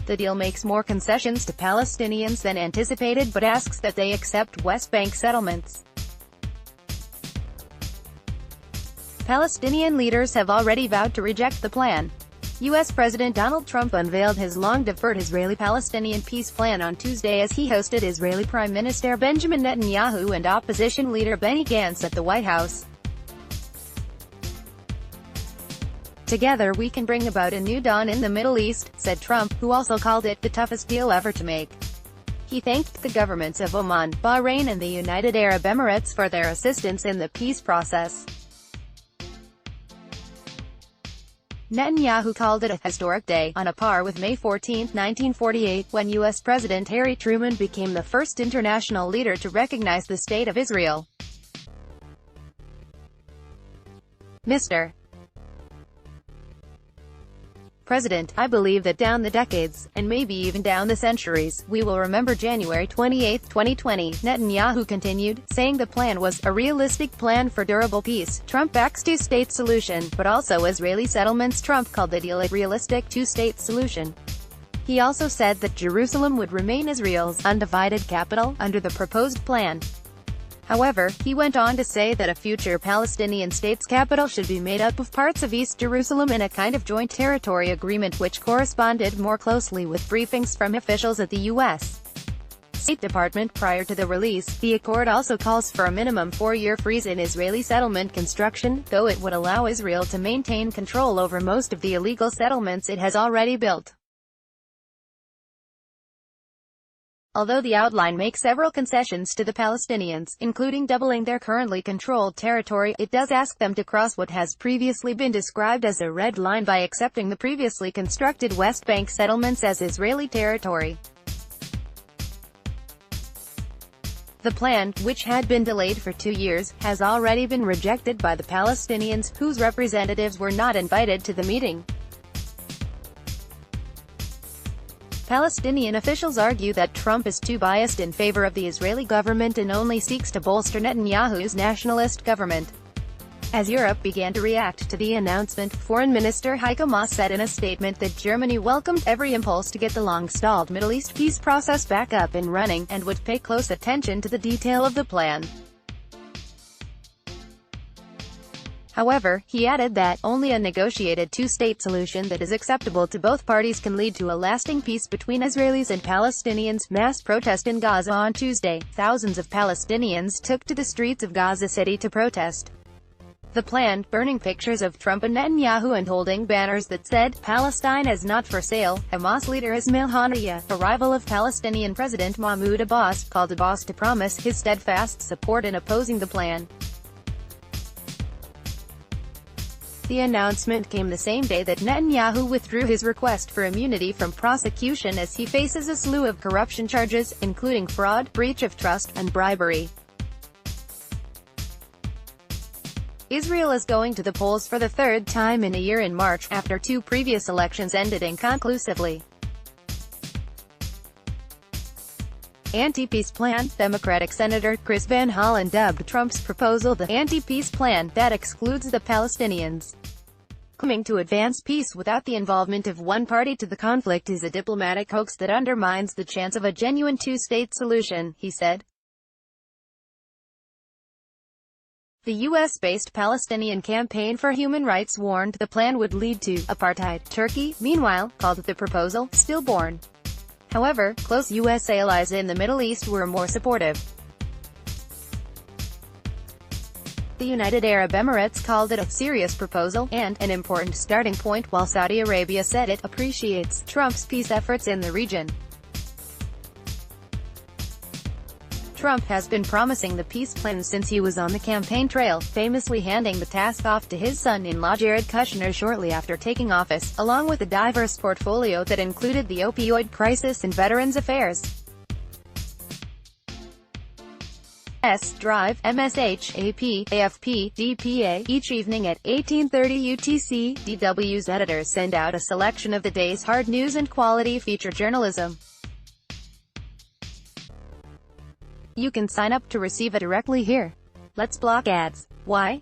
The deal makes more concessions to Palestinians than anticipated but asks that they accept West Bank settlements. Palestinian leaders have already vowed to reject the plan. U.S. President Donald Trump unveiled his long-deferred Israeli-Palestinian peace plan on Tuesday as he hosted Israeli Prime Minister Benjamin Netanyahu and opposition leader Benny Gantz at the White House. "Together we can bring about a new dawn in the Middle East," said Trump, who also called it the toughest deal ever to make. He thanked the governments of Oman, Bahrain and the United Arab Emirates for their assistance in the peace process. Netanyahu called it a historic day, on a par with May 14, 1948, when U.S. President Harry Truman became the first international leader to recognize the State of Israel. Mr. President, I believe that down the decades, and maybe even down the centuries, we will remember January 28, 2020, Netanyahu continued, saying the plan was a realistic plan for durable peace. Trump backs two-state solution, but also Israeli settlements. Trump called the deal a realistic two-state solution. He also said that Jerusalem would remain Israel's undivided capital, under the proposed plan. However, he went on to say that a future Palestinian state's capital should be made up of parts of East Jerusalem in a kind of joint territory agreement which corresponded more closely with briefings from officials at the U.S. State Department prior to the release. The accord also calls for a minimum 4-year freeze in Israeli settlement construction, though it would allow Israel to maintain control over most of the illegal settlements it has already built. Although the outline makes several concessions to the Palestinians, including doubling their currently controlled territory, it does ask them to cross what has previously been described as a red line by accepting the previously constructed West Bank settlements as Israeli territory. The plan, which had been delayed for 2 years, has already been rejected by the Palestinians, whose representatives were not invited to the meeting. Palestinian officials argue that Trump is too biased in favor of the Israeli government and only seeks to bolster Netanyahu's nationalist government. As Europe began to react to the announcement, Foreign Minister Heiko Maas said in a statement that Germany welcomed every impulse to get the long-stalled Middle East peace process back up and running, and would pay close attention to the detail of the plan. However, he added that only a negotiated two-state solution that is acceptable to both parties can lead to a lasting peace between Israelis and Palestinians. Mass protest in Gaza on Tuesday. Thousands of Palestinians took to the streets of Gaza City to protest the plan, burning pictures of Trump and Netanyahu and holding banners that said, "Palestine is not for sale." Hamas leader Ismail Haniyeh, a rival of Palestinian President Mahmoud Abbas, called Abbas to promise his steadfast support in opposing the plan. The announcement came the same day that Netanyahu withdrew his request for immunity from prosecution as he faces a slew of corruption charges, including fraud, breach of trust, and bribery. Israel is going to the polls for the third time in a year in March, after 2 previous elections ended inconclusively. Anti-peace plan. Democratic Senator Chris Van Hollen dubbed Trump's proposal the anti-peace plan that excludes the Palestinians. Claiming to advance peace without the involvement of one party to the conflict is a diplomatic hoax that undermines the chance of a genuine two-state solution, he said. The U.S.-based Palestinian Campaign for Human Rights warned the plan would lead to apartheid. Turkey, meanwhile, called the proposal stillborn. However, close U.S. allies in the Middle East were more supportive. The United Arab Emirates called it a serious proposal, and an important starting point, while Saudi Arabia said it appreciates Trump's peace efforts in the region. Trump has been promising the peace plan since he was on the campaign trail, famously handing the task off to his son-in-law Jared Kushner shortly after taking office, along with a diverse portfolio that included the opioid crisis and veterans affairs. Drive, MSH, AP, AFP, DPA, each evening at 18:30 UTC, DW's editors send out a selection of the day's hard news and quality feature journalism. You can sign up to receive it directly here. Let's block ads. Why?